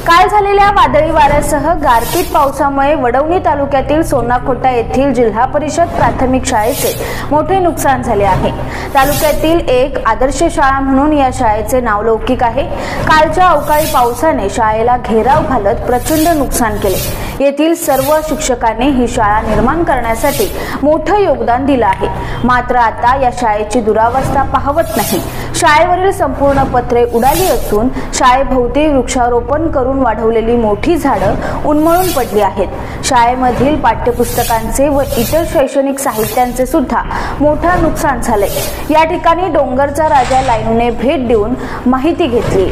काल झालेल्या वादळी वाऱ्यासह गारपीट पावसामुळे वडवणी तालुक्यातील सोनाखोटा येथील जिल्हा परिषद प्राथमिक शाळेचे मोठे नुकसान झाले आहे। तालुक्यातील एक आदर्श शाळा म्हणून या शाळेचे नाव लौकिक आहे। कालच्या अवकाळी पावसाने शाळेला घेराव घालत प्रचंड नुकसान केले। येथील सर्व शिक्षकांनी ही शाळा निर्माण करण्यासाठी मोठं योगदान दिलं आहे। मात्र आता या शाळेची दुरावस्था पाहवत नाही। शाळेवरील संपूर्ण पत्रे उडाली असून शाळेभोवती वृक्षारोपण करून वाढवलेली मोठी झाडं उन्मळून पडली आहेत। शाळेमधील पाठ्यपुस्तकांचे व इतर शैक्षणिक साहित्यांचे सुद्धा मोठा नुकसान झाले। या ठिकाणी डोंगरचा राजा लाईनूने भेट देऊन माहिती घेतली।